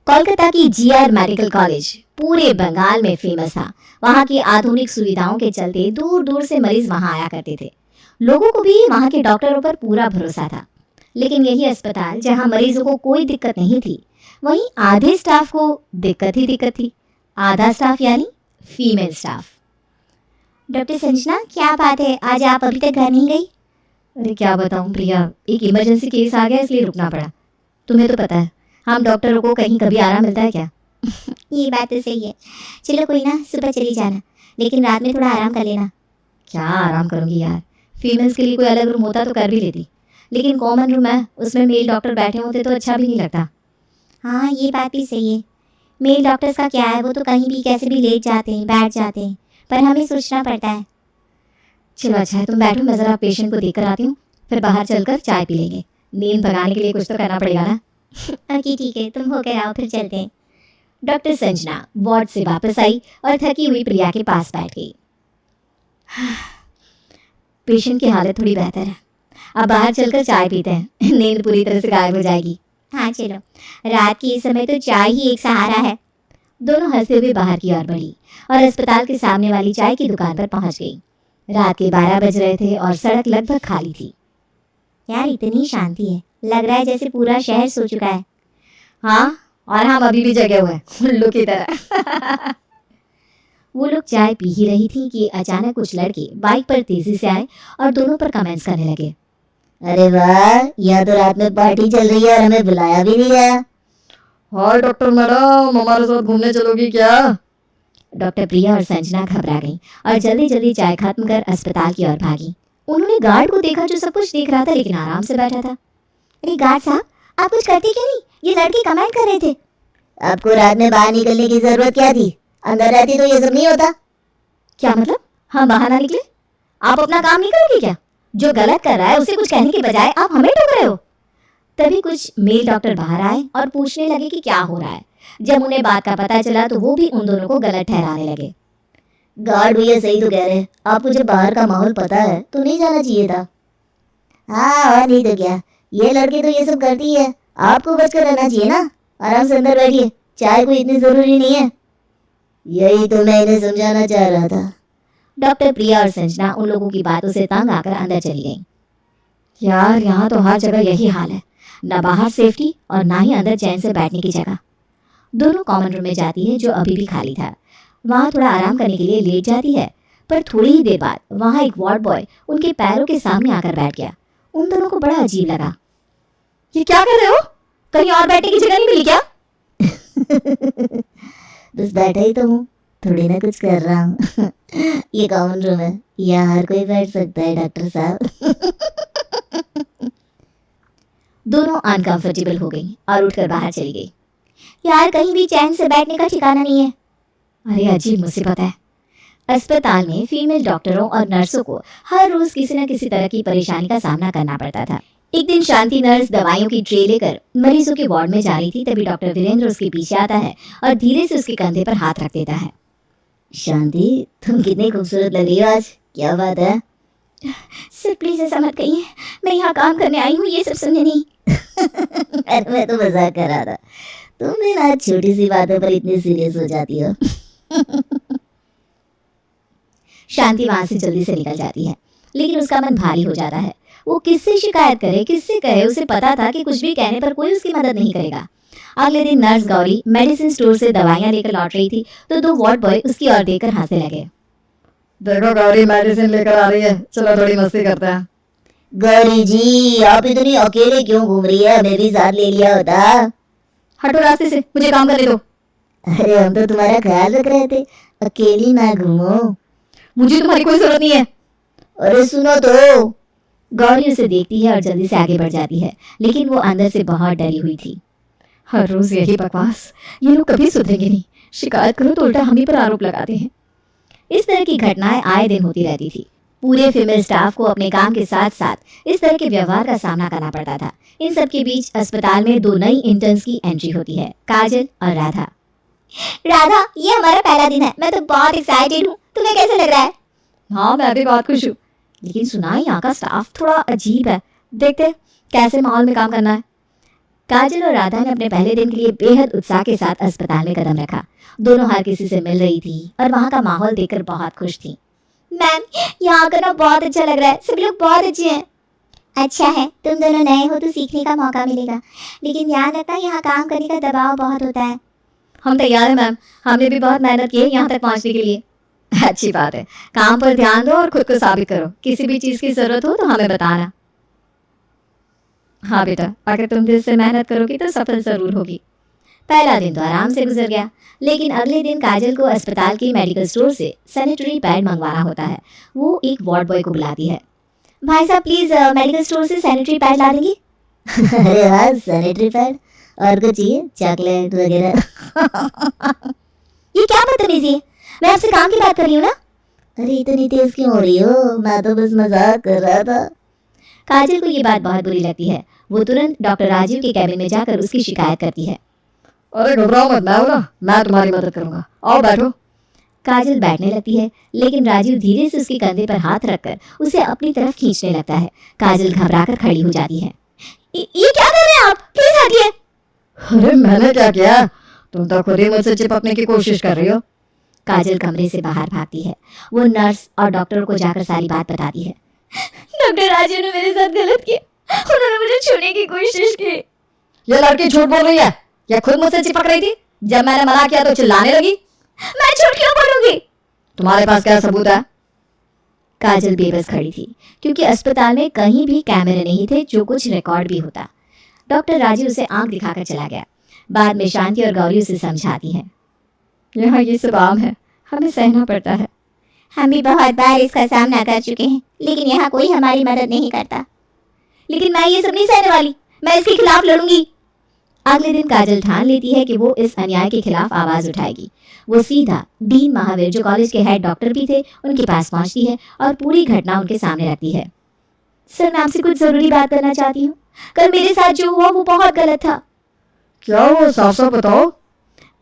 कोलकाता की GR medical college पूरे बंगाल में फेमस था। वहाँ की आधुनिक सुविधाओं के चलते दूर दूर से मरीज वहाँ आया करते थे। लोगों को भी वहाँ के डॉक्टरों पर पूरा भरोसा था। लेकिन यही अस्पताल जहाँ मरीजों को कोई दिक्कत नहीं थी, वहीं आधे स्टाफ को दिक्कत थी। आधा स्टाफ यानी फीमेल स्टाफ। डॉक्टर संजना, क्या बात है, आज आप अभी तक घर नहीं गई? अरे क्या बताऊं प्रिया, एक इमरजेंसी केस आ गया इसलिए रुकना पड़ा। तुम्हें तो पता है हम डॉक्टरों को कहीं कभी आराम मिलता है क्या? ये बात तो सही है। चलो कोई ना, सुबह चली जाना, लेकिन रात में थोड़ा आराम कर लेना। क्या आराम करूंगी यार, फीमेल्स के लिए कोई अलग रूम होता तो कर भी लेती, लेकिन कॉमन रूम है, उसमें मेल डॉक्टर बैठे होते तो अच्छा भी नहीं लगता। हाँ ये बात भी सही है। मेल डॉक्टर्स का क्या है, वो तो कहीं भी कैसे भी लेट जाते हैं, बैठ जाते हैं, पर हमें सोचना पड़ता है। चलो अच्छा है, तुम बैठो, मैं ज़रा पेशेंट को देख कर आती हूँ, फिर बाहर चलकर चाय पी लेंगे। नींद भगाने के लिए कुछ तो करना पड़ेगा ना। ओके ठीक है, तुम होकर आओ, फिर चलते हैं। डॉक्टर संजना वार्ड से वापस आई और थकी हुई प्रिया के पास बैठ गई। पेशेंट की हालत थोड़ी बेहतर है, अब बाहर चलकर चाय पीते हैं, नींद पूरी तरह से गायब हो जाएगी। हाँ चलो, रात के इस समय तो चाय ही एक सहारा है। दोनों हंसते हुए बाहर की ओर बढ़ी और अस्पताल के सामने वाली चाय की दुकान पर पहुंच गई। रात के 12 बज रहे थे और सड़क लगभग खाली थी। यार इतनी शांति है, लग रहा है जैसे पूरा शहर सो चुका है। हाँ, और हम अभी भी जगे हुए हैं उल्लू की तरह। वो लोग चाय पी ही रही थी कि अचानक कुछ लड़के बाइक पर तेजी से आए और दोनों पर कमेंट्स करने लगे। अरे वाह, यहाँ तो रात में पार्टी चल रही है और हमें बुलाया भी नहीं गया। हाय डॉक्टर मैडम, हमारे साथ घूमने चलोगी क्या? डॉक्टर प्रिया और संजना घबरा गईं और जल्दी जल्दी चाय खत्म कर अस्पताल की ओर भागी। उन्होंने गार्ड को देखा जो सब कुछ देख रहा था लेकिन आराम से बैठा था। अरे गार्ड साहब, आप कुछ करते क्यों नहीं? ये लड़के कमेंट कर रहे थे। आपको रात में बाहर निकलने की जरूरत क्या थी? अंदर रहती तो ये सब नहीं होता। क्या मतलब, हम बाहर ना निकले? आप अपना काम नहीं करोगे क्या? जो गलत कर रहा है उसे कुछ कहने के बजाय आप हमें टोक रहे हो। तभी कुछ मेल डॉक्टर बाहर आए और पूछने लगे कि क्या हो रहा है। जब उन्हें बात का पता चला तो वो भी उन दोनों को गलत ठहराने लगे। गार्ड भैया सही तो कह रहे हैं, आपको जब बाहर का माहौल पता है तो नहीं जाना चाहिए था। हाँ और नहीं तो क्या, ये लड़के तो ये सब करती है, आपको बचकर रहना चाहिए ना। आराम से अंदर बैठिए, चाय कोई इतनी जरूरी नहीं है। यही तो मैं इन्हें समझाना चाह रहा था। डॉक्टर प्रिया और संजना उन लोगों की बातों से तंग आकर अंदर चली गईं। यार यहाँ तो हर जगह यही हाल है, ना बाहर सेफ्टी और ना ही अंदर चैन से बैठने की जगह। दोनों कॉमन रूम में जाती है जो अभी भी खाली था। वहाँ थोड़ा आराम करने के लिए लेट जाती है, पर थोड़ी ही देर बाद वहाँ एक वार्ड बॉय उनके पैरों के सामने आकर बैठ गया। उन दोनों को बड़ा अजीब लगा। ये क्या कर रहे हो? कहीं और बैठने की जगह नहीं मिली क्या? बस बैठा ही तो हूँ, थोड़ी ना कुछ कर रहा हूँ। ये कॉमन रूम है, यहाँ हर कोई बैठ सकता है डॉक्टर साहब। दोनों अनकंफर्टेबल हो गई और उठकर बाहर चली गई। यार कहीं भी चैन से बैठने का ठिकाना नहीं है। अरे अजीब मुसीबत है। अस्पताल में फीमेल डॉक्टरों और नर्सों को हर रोज किसी न किसी तरह की परेशानी का सामना करना पड़ता था। एक दिन शांति नर्स दवाइयों की ट्रे लेकर मरीजों के वार्ड में जा रही थी, तभी डॉक्टर वीरेंद्र उसके पीछे आता है और धीरे से उसके कंधे पर हाथ रख देता है। शांति, तुम कितनी खूबसूरत लग रही हो आज, क्या बात है? सर प्लीज ऐसा मत कहिए, मैं यहाँ काम करने आई हूँ, ये सब सुनने नहीं। अरे मैं तो मजाक कर रहा था, तुम भी ना छोटी सी बातों पर इतनी सीरियस हो जाती हो। शांति वहां से जल्दी से निकल जाती है, लेकिन उसका मन भारी हो जाता है। वो किससे शिकायत करे, किससे कहे? उसे पता था कि कुछ भी कहने पर कोई उसकी मदद नहीं करेगा। अगले दिन नर्स गौरी मेडिसिन स्टोर से दवाइयां लेकर लौट रही थी तो दो वार्ड बॉय उसकी ओर देखकर हंसने लगे। देखो गौरी मेडिसिन लेकर आ रही है, चलो थोड़ी मस्ती करते हैं। गौरी जी, आप इतनी अकेले क्यों घूम रही है? हमें भी साथ ले लिया होता। हटो रास्ते से, मुझे काम करने दो। अरे हम तो तुम्हारा ख्याल रख रहे थे, अकेली ना घूमो। मुझे तुम्हारी कोई जरूरत नहीं है। अरे सुनो तो। गौरी उसे देखती है और जल्दी से आगे बढ़ जाती है, लेकिन वो अंदर से बहुत डरी हुई थी। हर रोज यही बकवास, ये लोग कभी सुधरेंगे नहीं। शिकायत करो तो उल्टा हम ही पर आरोप लगाते हैं। इस तरह की घटनाएं आए दिन होती रहती थी। पूरे फीमेल स्टाफ को अपने काम के साथ साथ इस तरह के व्यवहार का सामना करना पड़ता था। इन सब के बीच अस्पताल में दो नई इंटर्न्स की एंट्री होती है, काजल और राधा। राधा, ये हमारा पहला दिन है, मैं तो बहुत एक्साइटेड हूँ। तुम्हें कैसे लग रहा है? हाँ मैं भी बहुत खुश हूँ, लेकिन सुना है यहाँ का स्टाफ थोड़ा अजीब है। देखते कैसे माहौल में काम करना है। काजल और राधा ने अपने पहले दिन के लिए बेहद उत्साह के साथ अस्पताल में कदम रखा। दोनों हर किसी से मिल रही थी और वहाँ का माहौल देखकर बहुत खुश थी। मैम, यहाँ आकर ना बहुत अच्छा लग रहा है, सब लोग बहुत अच्छे हैं। अच्छा है, तुम दोनों नए हो तो सीखने का मौका मिलेगा, लेकिन याद रखना यहाँ काम करने का दबाव बहुत होता है। हम तैयार हैं मैम, हमने भी बहुत मेहनत की है यहाँ तक पहुँचने के लिए। अच्छी बात है, काम पर ध्यान दो और खुद को साबित करो। किसी भी चीज़ की ज़रूरत हो तो हमें बताना। हाँ बेटा, अगर तुम दिल से मेहनत करोगी तो सफल ज़रूर होगी। पहला दिन तो आराम से गुजर गया, लेकिन अगले दिन काजल को अस्पताल के मेडिकल स्टोर से सैनिटरी पैड मंगवाना होता है। वो एक वार्ड बॉय को बुलाती है। भाई साहब प्लीज़ मेडिकल स्टोर से सैनिटरी पैड ला देंगे। अरे वाह, सैनिटरी पैड, और कुछ चाहिए? चॉकलेट वगैरह? ये क्या बदतमीजी है, मैं आपसे काम की बात कर रही हूँ ना। अरे इतनी तेज क्यों हो रही हो? मैं तो बस मजाक कर रहा था। काजल को ये बात बहुत बुरी लगती है। वो तुरंत डॉक्टर राजीव के कैबिन में जाकर उसकी शिकायत करती है। अरे घबराओ मत, मैं हूं ना, मैं तुम्हारी मदद करूंगा। आओ बैठो। काजल बैठने लगती है, लेकिन राजीव धीरे से उसके कंधे पर हाथ रखकर उसे अपनी तरफ खींचने लगता है। काजल घबराकर खड़ी हो जाती है। ये क्या कर रहे हैं आप? प्लीज हटिए। अरे मैंने क्या किया? तुम तो खुद ही मुझसे चिपकने की कोशिश कर रही हो। काजल कमरे से बाहर भागती है। वो नर्स और डॉक्टर को जाकर सारी बात बताती है। डॉक्टर राजीव ने मेरे साथ गलत किया, उन्होंने मुझे छूने की कोशिश की। ये लड़की झूठ बोल रही है, ये खुद मुझसे चिपक रही थी। जब मैंने मना किया तो चिल्लाने लगी। मैं झूठ क्यों बोलूंगी? तुम्हारे पास क्या सबूत है? काजल बेबस खड़ी थी, क्योंकि अस्पताल में कहीं भी कैमरे नहीं थे जो कुछ रिकॉर्ड भी होता। डॉक्टर राजीव उसे आंख दिखाकर चला गया। बाद में शांति और गौरी उसे समझाती है। यहाँ ये सब आम है, हमें सहना पड़ता है। हम भी बहुत बार इसका सामना कर चुके हैं, लेकिन यहाँ कोई हमारी मदद नहीं करता। लेकिन मैं ये सब नहीं सहने वाली, मैं इसके खिलाफ लड़ूंगी। अगले दिन काजल ठान लेती है कि वो इस अन्याय के खिलाफ आवाज उठाएगी। वो सीधा डीन महावीर, जो कॉलेज के हेड डॉक्टर भी थे, उनके पास पहुंचती है और पूरी घटना उनके सामने रखती है। सर, मैं आपसे कुछ जरूरी बात करना चाहती हूँ। कल मेरे साथ जो हुआ वो बहुत गलत था। क्या हुआ, साफ साफ बताओ।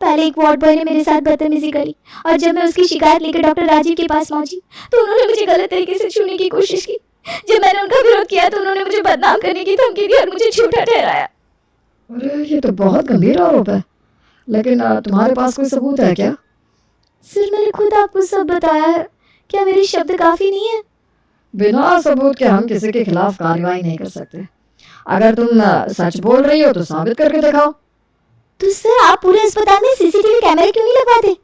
पहले एक वार्ड बॉय ने मेरे साथ बदतमीजी करी, और जब मैं उसकी शिकायत लेकर डॉक्टर राजीव के पास पहुंची तो उन्होंने मुझे गलत तरीके से छूने की कोशिश की। जब मैंने उनका विरोध किया तो उन्होंने मुझे बदनाम करने की धमकी दी और मुझे झूठा ठहराया। अरे ये तो बहुत गंभीर आरोप है, लेकिन तुम्हारे पास कोई सबूत है क्या? सर, मैंने खुद आपको सब बताया है, क्या मेरे शब्द काफी नहीं है? बिना सबूत के हम किसी के खिलाफ कार्रवाई नहीं कर सकते। अगर तुम सच बोल रही हो तो साबित करके दिखाओ। तो सर, आप पूरे अस्पताल में सीसीटीवी कैमरे क्यों नहीं लगवाते?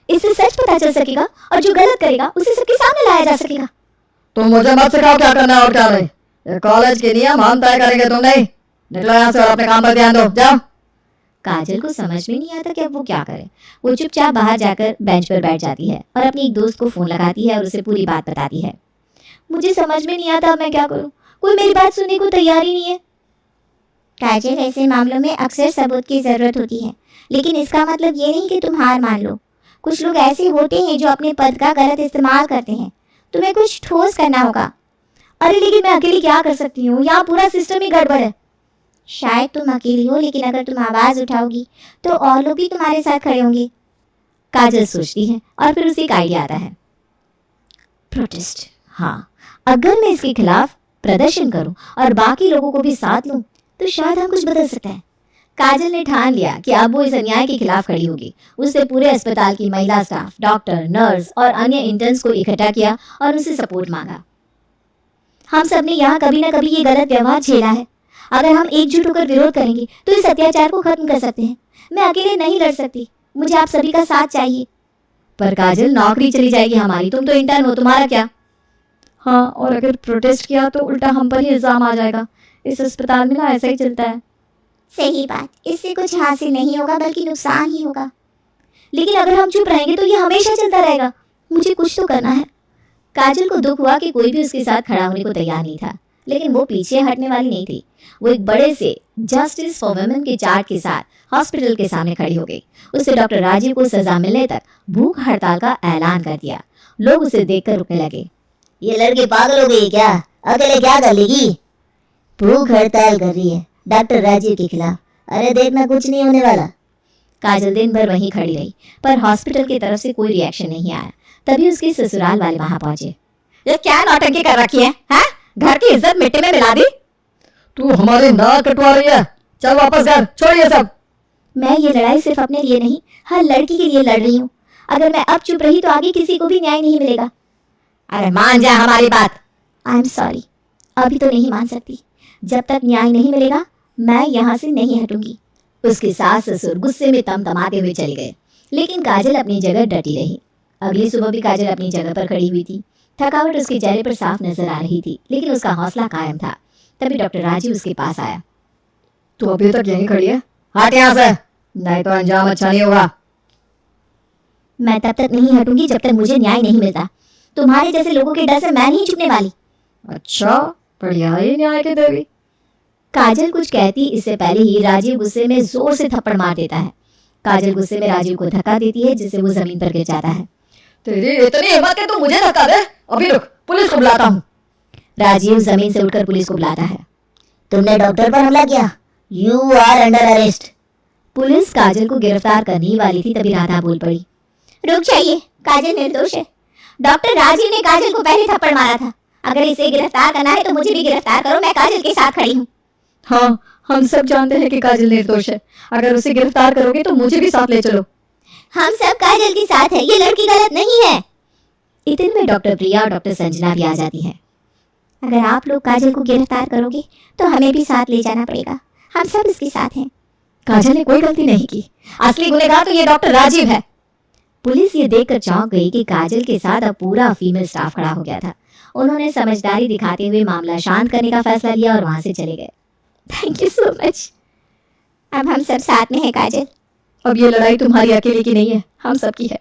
इससे सच पता चल सकेगा और जो गलत करेगा उसे सबके सामने लाया जा सकेगा। तुम मुझे मत सिखाओ क्या करना है और क्या नहीं। ये कॉलेज के नियम हम तय करेंगे, तुम नहीं। निकलो यहाँ से और अपने काम पर ध्यान दो, जाओ। काजल को समझ में नहीं आता कि अब वो क्या करे। वो चुपचाप बाहर जाकर बेंच पर बैठ जाती है और अपनी एक दोस्त को फोन लगाती है और उसे पूरी बात बताती है। मुझे समझ में नहीं आता अब मैं क्या करूं, कोई मेरी बात सुनने को तैयार ही नहीं है। काजल, ऐसे मामलों में अक्सर सबूत की जरूरत होती है, लेकिन इसका मतलब ये नहीं कि तुम हार मान लो। कुछ लोग ऐसे होते हैं जो अपने पद का गलत इस्तेमाल करते हैं। तुम्हें कुछ ठोस करना होगा। अरे लेकिन मैं अकेली क्या कर सकती हूँ, यहाँ पूरा सिस्टम ही गड़बड़ है। शायद तुम अकेली हो, लेकिन अगर तुम आवाज उठाओगी तो और लोग भी तुम्हारे साथ खड़े होंगे। काजल सोचती है और फिर उसे एक आइडिया आता है। प्रोटेस्ट, हाँ, अगर मैं इसके खिलाफ प्रदर्शन करूं और बाकी लोगों को भी साथ लूं तो शायद हम कुछ बदल सकते हैं। काजल ने ठान लिया कि अब वो इस अन्याय के खिलाफ खड़ी होगी। उसने पूरे अस्पताल की महिला स्टाफ, डॉक्टर, नर्स और अन्य इंटर्न्स को इकट्ठा किया और उनसे सपोर्ट मांगा। हम सब ने यहाँ कभी ना कभी ये गलत व्यवहार झेला है। अगर हम एकजुट होकर विरोध करेंगे तो इस अत्याचार को खत्म कर सकते हैं। मैं अकेले नहीं लड़ सकती, मुझे आप सभी का साथ चाहिए। पर काजल, नौकरी चली जाएगी हमारी, तुम तो इंटर्न हो, तुम्हारा क्या? हाँ, और अगर प्रोटेस्ट किया तो उल्टा हम पर ही इल्जाम आ जाएगा। इस अस्पताल में ना ऐसा ही चलता है। सही बात, इससे कुछ हासिल नहीं होगा बल्कि नुकसान ही होगा। लेकिन अगर हम चुप रहेंगे तो ये हमेशा चलता रहेगा। मुझे कुछ तो करना है। काजल को दुख हुआ कि कोई भी उसके साथ खड़ा होने को तैयार नहीं था, लेकिन वो पीछे हटने वाली नहीं थी। वो एक बड़े से जस्टिस फॉर वुमेन के चार्ट के साथ हॉस्पिटल के सामने खड़ी हो गई। उसने डॉक्टर राजीव को सजा मिलने तक भूख हड़ताल का ऐलान कर दिया। लोग उसे देखकर रुकने लगे। ये लड़की पागल हो गई क्या? अकेले क्या कर लेगी? भूख हड़ताल कर रही है डॉक्टर राजीव के खिलाफ। अरे देखना, कुछ नहीं होने वाला। काजल दिन भर वहीं खड़ी रही, पर हॉस्पिटल की तरफ से कोई रिएक्शन नहीं आया। तभी उसके ससुराल वाले वहां पहुंचे। ये क्या नौटंकी कर रखी है? हाँ? घर की इज्जत मिट्टी में मिला दी। तू हमारी नाक कटवा रही है। चल वापस घर, छोड़ ये सब। मैं ये लड़ाई सिर्फ अपने लिए नहीं, हर लड़की के लिए लड़ रही हूँ। अगर मैं अब चुप रही तो आगे किसी को भी न्याय नहीं मिलेगा। अरे मान जा हमारी बात। आई एम सॉरी, अभी तो नहीं मान सकती। जब तक न्याय नहीं मिलेगा मैं यहाँ से नहीं हटूंगी। उसके सास ससुर गुस्से में तमतमाते हुए चले गए, लेकिन काजल अपनी जगह डटी रही। अगली सुबह भी काजल अपनी जगह पर खड़ी हुई थी। थकावट उसके चेहरे पर साफ नजर आ रही थी, लेकिन उसका हौसला कायम था। तभी डॉक्टर राजीव उसके पास आया। तू अभी तक यहीं खड़ी है? हट यहाँ से, नहीं तो अंजाम अच्छा नहीं होगा। मैं तब तक नहीं हटूंगी जब तक मुझे न्याय नहीं मिलता। तुम्हारे जैसे लोगों के डर से मैं नहीं झुकने वाली। अच्छा, बढ़िया ही न्याय की देवी। काजल कुछ कहती इससे पहले ही राजीव गुस्से में जोर से थप्पड़ मार देता है। काजल गुस्से में राजीव को धक्का देती है, जिससे वो जमीन पर गिर जाता है। तेरी इतनी हिम्मत है तू मुझे धक्का दे? अभी रुक, पुलिस को बुलाता हूँ। राजीव जमीन से उठकर पुलिस को बुलाता है। तुमने डॉक्टर पर हमला किया, you are under arrest. Police Kajal को गिरफ्तार करने ही वाली थी, तभी राधा बोल पड़ी। रुक जाइए, काजल निर्दोष है। डॉक्टर राजीव ने काजल को पहले थप्पड़ मारा था। अगर इसे गिरफ्तार करना है तो मुझे भी गिरफ्तार करो, मैं काजल के साथ खड़ी हूँ। हाँ, हम सब जानते हैं कि काजल निर्दोष है। अगर उसे गिरफ्तार करोगे तो मुझे भी साथ ले चलो। हम सब काजल के साथ हैं, ये लड़की गलत नहीं है। इतने में डॉक्टर प्रिया और डॉक्टर संजना भी आ जाती हैं। अगर आप लोग काजल को गिरफ्तार करोगे तो हमें भी साथ ले जाना पड़ेगा। हम सब इसके साथ हैं। काजल ने कोई गलती नहीं की, असली गुनहगार तो ये डॉक्टर राजीव है। पुलिस ये देखकर चौंक गई कि काजल के साथ अब पूरा फीमेल स्टाफ खड़ा हो गया था। उन्होंने समझदारी दिखाते हुए मामला शांत करने का फैसला लिया और वहां से चले गए। Thank you so much. अब हम सब साथ में हैं काजल। अब ये लड़ाई तुम्हारी अकेले की नहीं है, हम सबकी है।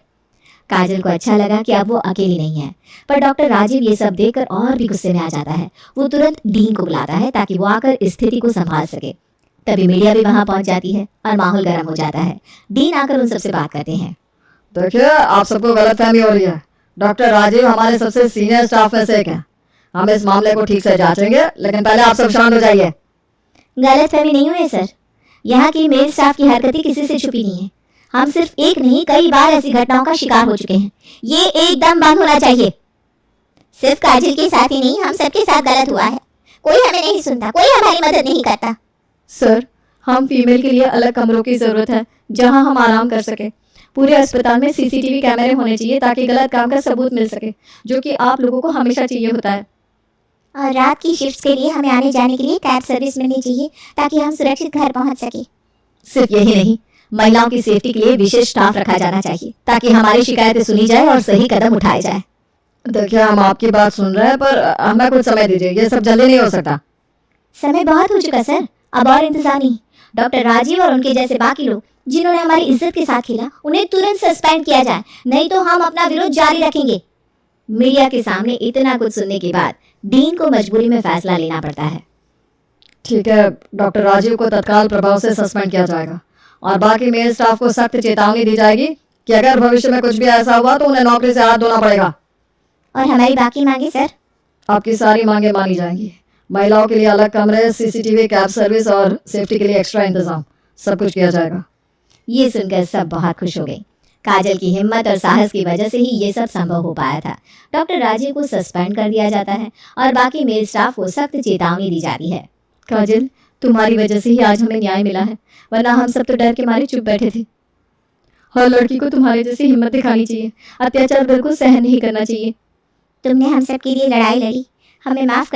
काजल को अच्छा लगा कि अब वो अकेली नहीं है, पर डॉक्टर राजीव ये सब देखकर और भी गुस्से में आ जाता है। वो तुरंत डीन को बुलाता है ताकि वो आकर स्थिति को संभाल सके। तभी मीडिया भी वहां पहुंच जाती है और माहौल गर्म हो जाता है। डीन आकर उन सबसे बात करते हैं। देखिए, आप सबको गलतफहमी हो रही है। डॉक्टर राजीव हमारे सबसे सीनियर स्टाफ में से एक है। हम इस मामले को ठीक से जांचेंगे, लेकिन पहले आप सब शांत हो जाइए। गलतफहमी नहीं हुई सर, यहाँ की मेल स्टाफ की हरकतें किसी से छुपी नहीं है। हम सिर्फ एक नहीं कई बार ऐसी घटनाओं का शिकार हो चुके हैं। ये एकदम बंद होना चाहिए। सिर्फ काजल के साथ ही नहीं, हम सबके साथ गलत हुआ है। कोई हमें नहीं सुनता, कोई हमारी मदद नहीं करता। सर, हम फीमेल के लिए अलग कमरों की जरूरत है जहां हम आराम कर सके। पूरे अस्पताल में सीसीटीवी कैमरे होने चाहिए ताकि गलत काम का सबूत मिल सके, जो कि आप लोगों को हमेशा चाहिए होता है। और रात की शिफ्ट्स के लिए हमें आने जाने के लिए कैब सर्विस मिलनी चाहिए ताकि हम सुरक्षित घर पहुंच सके। सिर्फ यही नहीं, महिलाओं की सेफ्टी के लिए विशेष स्टाफ रखा जाना चाहिए ताकि हमारी शिकायतें सुनी जाए और सही कदम उठाए जाए। देखिए, हम आपकी बात सुन रहे हैं, पर हमें कुछ समय दीजिए। ये सब जल्दी नहीं हो सकता। समय बहुत हो चुका सर, अब और इंतजार नहीं। डॉक्टर राजीव और उनके जैसे बाकी लोग जिन्होंने हमारी इज्जत के साथ खेला, उन्हें तुरंत सस्पेंड किया जाए, नहीं तो हम अपना विरोध जारी रखेंगे। मीडिया के सामने इतना कुछ सुनने के बाद डीन को मजबूरी में फैसला लेना पड़ता है। ठीक है, डॉक्टर राजीव को तत्काल प्रभाव से सस्पेंड किया जाएगा और बाकी मेल स्टाफ को सख्त चेतावनी दी जाएगी कि अगर भविष्य में कुछ भी ऐसा हुआ तो उन्हें नौकरी से हाथ धोना पड़ेगा। और हमारी बाकी मांगे सर? आपकी सारी मांगे मानी जाएंगी। महिलाओं के लिए अलग कमरे, सीसीटीवी, कैब सर्विस और सेफ्टी के लिए एक्स्ट्रा इंतजाम, सब कुछ किया जाएगा। ये सुनकर सब बहुत खुश हो गए। काजल की हिम्मत और साहस की वजह से ही ये सब संभव हो पाया था। डॉक्टर राजीव को सस्पेंड कर दिया जाता है और बाकी मेल स्टाफ को सख्त चेतावनी दी जाती है। काजल, तुम्हारी वजह से ही आज हमें न्याय मिला है, वरना हम सब तो डर के मारे चुप बैठे थे। हर लड़की को तुम्हारे जैसी हिम्मत दिखानी चाहिए, अत्याचार बिल्कुल सहन नहीं करना चाहिए। तुमने हम सब के लिए लड़ाई लड़ी, हमें माफ कर